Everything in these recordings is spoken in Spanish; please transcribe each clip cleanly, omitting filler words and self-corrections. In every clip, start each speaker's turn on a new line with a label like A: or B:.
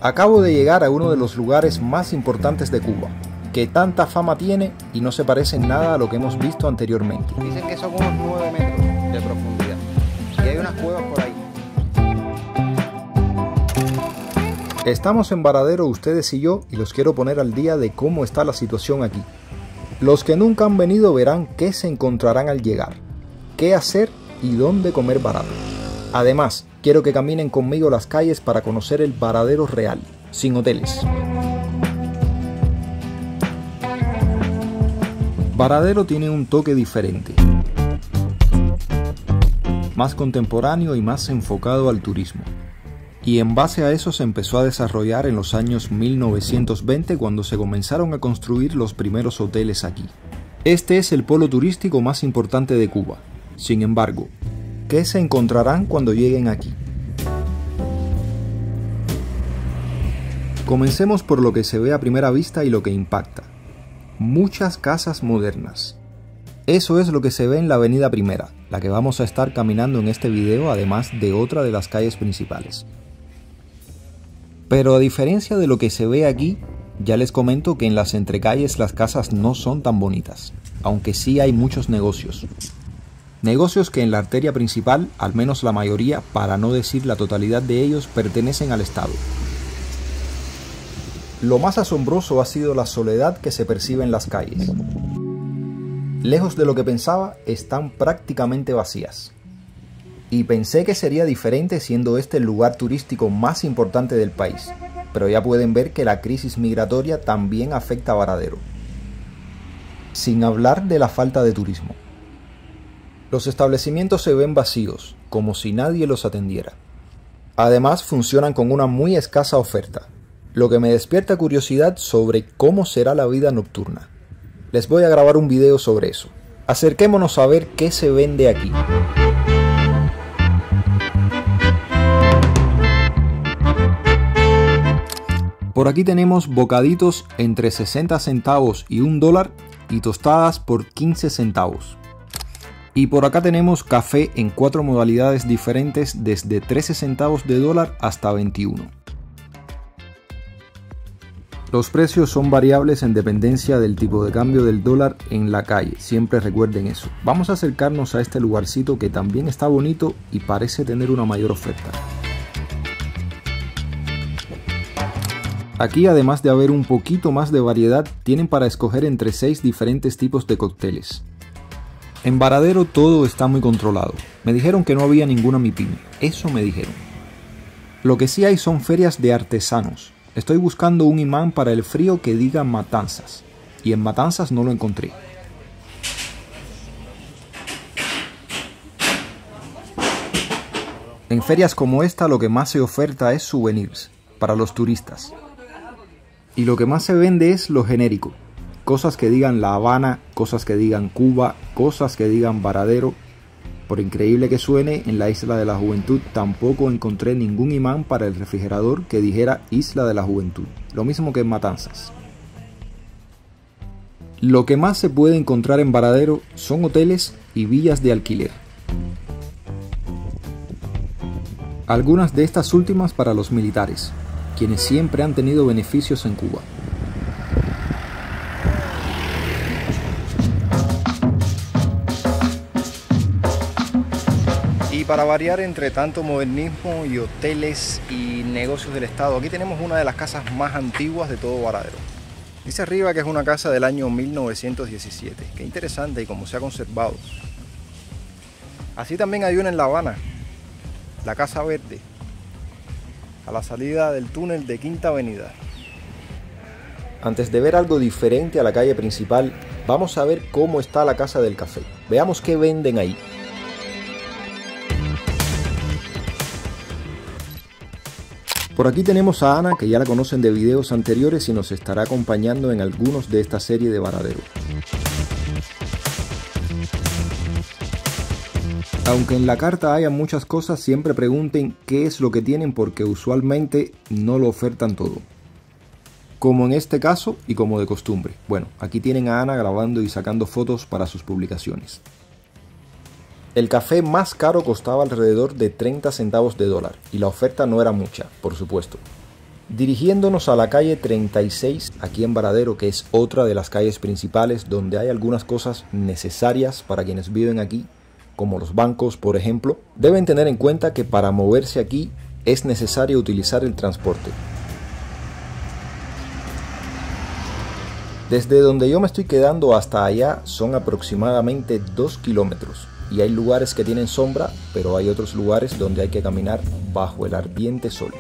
A: Acabo de llegar a uno de los lugares más importantes de Cuba, que tanta fama tiene y no se parece en nada a lo que hemos visto anteriormente.
B: Dicen que son unos 9 metros de profundidad y hay unas cuevas por ahí.
A: Estamos en Varadero ustedes y yo, y los quiero poner al día de cómo está la situación aquí. Los que nunca han venido verán qué se encontrarán al llegar, qué hacer y dónde comer barato. Además, quiero que caminen conmigo las calles para conocer el Varadero real, sin hoteles. Varadero tiene un toque diferente, más contemporáneo y más enfocado al turismo. Y en base a eso se empezó a desarrollar en los años 1920 cuando se comenzaron a construir los primeros hoteles aquí. Este es el polo turístico más importante de Cuba. Sin embargo, ¿qué se encontrarán cuando lleguen aquí? Comencemos por lo que se ve a primera vista y lo que impacta. Muchas casas modernas. Eso es lo que se ve en la avenida Primera, la que vamos a estar caminando en este video, además de otra de las calles principales. Pero a diferencia de lo que se ve aquí, ya les comento que en las entrecalles las casas no son tan bonitas, aunque sí hay muchos negocios. Negocios que en la arteria principal, al menos la mayoría, para no decir la totalidad de ellos, pertenecen al Estado. Lo más asombroso ha sido la soledad que se percibe en las calles. Lejos de lo que pensaba, están prácticamente vacías. Y pensé que sería diferente siendo este el lugar turístico más importante del país, pero ya pueden ver que la crisis migratoria también afecta a Varadero. Sin hablar de la falta de turismo. Los establecimientos se ven vacíos, como si nadie los atendiera. Además, funcionan con una muy escasa oferta, lo que me despierta curiosidad sobre cómo será la vida nocturna. Les voy a grabar un video sobre eso. Acerquémonos a ver qué se vende aquí. Por aquí tenemos bocaditos entre 60 centavos y $1 y tostadas por 15 centavos. Y por acá tenemos café en 4 modalidades diferentes desde 13 centavos de dólar hasta 21. Los precios son variables en dependencia del tipo de cambio del dólar en la calle, siempre recuerden eso. Vamos a acercarnos a este lugarcito que también está bonito y parece tener una mayor oferta. Aquí, además de haber un poquito más de variedad, tienen para escoger entre 6 diferentes tipos de cócteles. En Varadero todo está muy controlado. Me dijeron que no había ninguna MIPYME, eso me dijeron. Lo que sí hay son ferias de artesanos. Estoy buscando un imán para el frío que diga Matanzas, y en Matanzas no lo encontré. En ferias como esta lo que más se oferta es souvenirs para los turistas. Y lo que más se vende es lo genérico. Cosas que digan La Habana, cosas que digan Cuba, cosas que digan Varadero. Por increíble que suene, en la Isla de la Juventud tampoco encontré ningún imán para el refrigerador que dijera Isla de la Juventud. Lo mismo que en Matanzas. Lo que más se puede encontrar en Varadero son hoteles y villas de alquiler. Algunas de estas últimas para los militares, quienes siempre han tenido beneficios en Cuba.
B: Y para variar entre tanto modernismo y hoteles y negocios del Estado, aquí tenemos una de las casas más antiguas de todo Varadero. Dice arriba que es una casa del año 1917. Qué interesante y cómo se ha conservado. Así también hay una en La Habana, la Casa Verde, a la salida del túnel de Quinta Avenida.
A: Antes de ver algo diferente a la calle principal, vamos a ver cómo está la Casa del Café. Veamos qué venden ahí. Por aquí tenemos a Ana, que ya la conocen de videos anteriores y nos estará acompañando en algunos de esta serie de Varadero. Aunque en la carta haya muchas cosas, siempre pregunten qué es lo que tienen porque usualmente no lo ofertan todo. Como en este caso y como de costumbre. Bueno, aquí tienen a Ana grabando y sacando fotos para sus publicaciones. El café más caro costaba alrededor de 30 centavos de dólar y la oferta no era mucha, por supuesto. Dirigiéndonos a la calle 36, aquí en Varadero, que es otra de las calles principales donde hay algunas cosas necesarias para quienes viven aquí, como los bancos, por ejemplo, deben tener en cuenta que para moverse aquí es necesario utilizar el transporte. Desde donde yo me estoy quedando hasta allá son aproximadamente 2 kilómetros y hay lugares que tienen sombra, pero hay otros lugares donde hay que caminar bajo el ardiente sol.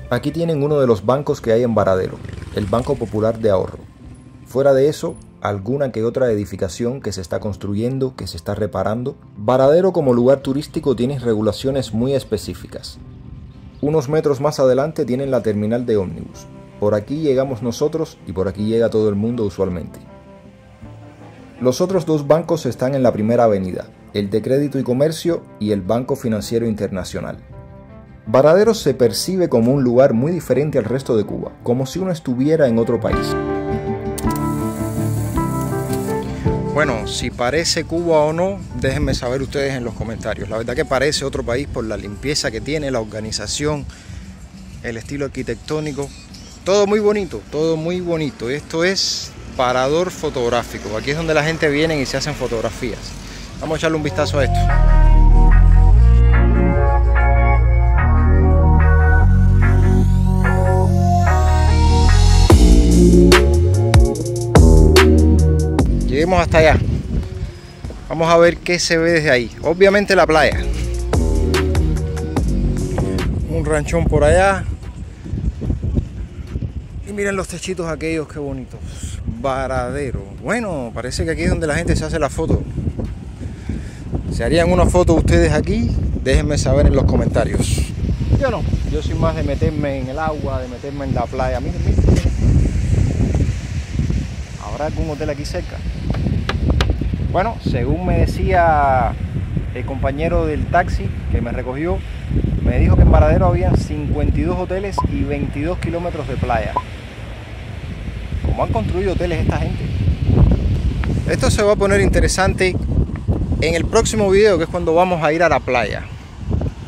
A: Aquí tienen uno de los bancos que hay en Varadero, el Banco Popular de Ahorro. Fuera de eso, alguna que otra edificación que se está construyendo, que se está reparando. Varadero como lugar turístico tiene regulaciones muy específicas. Unos metros más adelante tienen la terminal de ómnibus. Por aquí llegamos nosotros y por aquí llega todo el mundo usualmente. Los otros dos bancos están en la primera avenida, el de Crédito y Comercio y el Banco Financiero Internacional. Varadero se percibe como un lugar muy diferente al resto de Cuba, como si uno estuviera en otro país.
B: Bueno, si parece Cuba o no, déjenme saber ustedes en los comentarios. La verdad que parece otro país por la limpieza que tiene, la organización, el estilo arquitectónico. Todo muy bonito, todo muy bonito. Esto es parador fotográfico. Aquí es donde la gente viene y se hacen fotografías. Vamos a echarle un vistazo a esto. Lleguemos hasta allá. Vamos a ver qué se ve desde ahí. Obviamente la playa. Un ranchón por allá. Y miren los techitos aquellos, qué bonitos. Varadero. Bueno, parece que aquí es donde la gente se hace la foto. ¿Se harían una foto ustedes aquí? Déjenme saber en los comentarios. Yo no. Yo soy más de meterme en el agua, de meterme en la playa. Miren, miren. ¿Habrá algún hotel aquí cerca? Bueno, según me decía el compañero del taxi que me recogió, me dijo que en Varadero había 52 hoteles y 22 kilómetros de playa. ¿Cómo han construido hoteles esta gente? Esto se va a poner interesante en el próximo video, que es cuando vamos a ir a la playa.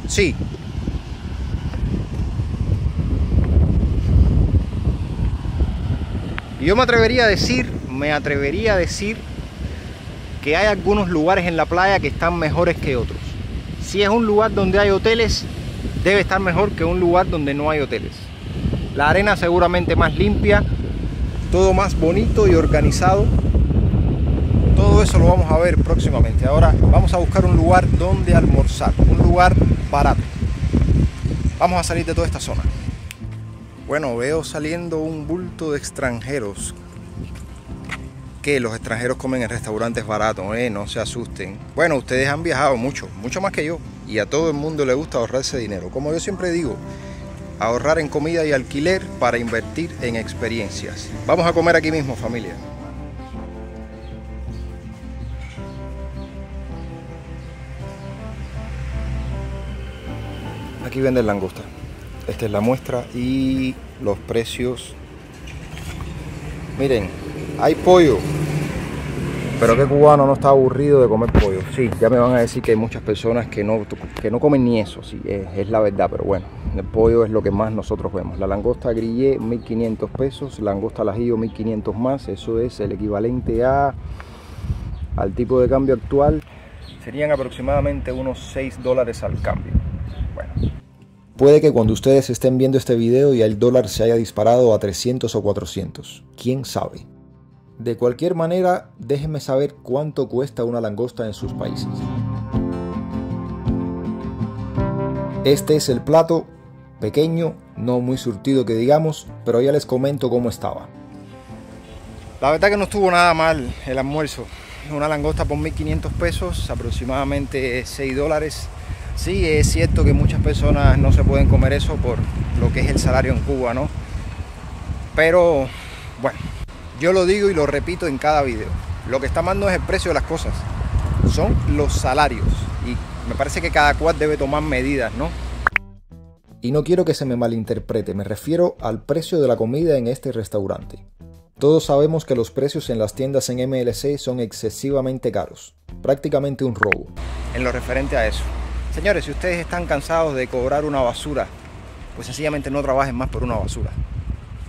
B: Sí. Y yo me atrevería a decir que hay algunos lugares en la playa que están mejores que otros. Si es un lugar donde hay hoteles, debe estar mejor que un lugar donde no hay hoteles. La arena seguramente más limpia, todo más bonito y organizado. Todo eso lo vamos a ver próximamente. Ahora vamos a buscar un lugar donde almorzar, un lugar barato. Vamos a salir de toda esta zona. Bueno, veo saliendo un bulto de extranjeros. Que los extranjeros comen en restaurantes baratos, no se asusten. Bueno, ustedes han viajado mucho más que yo, y a todo el mundo le gusta ahorrarse dinero. Como yo siempre digo, ahorrar en comida y alquiler para invertir en experiencias. Vamos a comer aquí mismo, familia. Aquí venden langosta. Esta es la muestra y los precios. Miren, hay pollo. Pero qué cubano no está aburrido de comer pollo. Sí, ya me van a decir que hay muchas personas que no comen ni eso. Sí, es la verdad, pero bueno, el pollo es lo que más nosotros vemos. La langosta grillé, 1.500 pesos. Langosta al ajillo, 1.500 más. Eso es el equivalente al tipo de cambio actual. Serían aproximadamente unos $6 al cambio. Bueno.
A: Puede que cuando ustedes estén viendo este video ya el dólar se haya disparado a 300 o 400. ¿Quién sabe? De cualquier manera, déjenme saber cuánto cuesta una langosta en sus países. Este es el plato, pequeño, no muy surtido que digamos, pero ya les comento cómo estaba.
B: La verdad que no estuvo nada mal el almuerzo. Una langosta por 1.500 pesos, aproximadamente $6. Sí, es cierto que muchas personas no se pueden comer eso por lo que es el salario en Cuba, ¿no? Pero, bueno, yo lo digo y lo repito en cada video. Lo que está mal no es el precio de las cosas, son los salarios. Y me parece que cada cual debe tomar medidas, ¿no?
A: Y no quiero que se me malinterprete, me refiero al precio de la comida en este restaurante. Todos sabemos que los precios en las tiendas en MLC son excesivamente caros, prácticamente un robo.
B: En lo referente a eso, señores, si ustedes están cansados de cobrar una basura, pues sencillamente no trabajen más por una basura.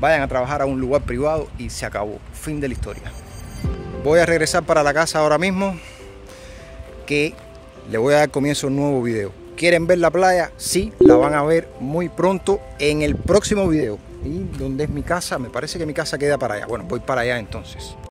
B: Vayan a trabajar a un lugar privado y se acabó. Fin de la historia. Voy a regresar para la casa ahora mismo, que le voy a dar comienzo a un nuevo video. ¿Quieren ver la playa? Sí, la van a ver muy pronto en el próximo video. ¿Y dónde es mi casa? Me parece que mi casa queda para allá. Bueno, voy para allá entonces.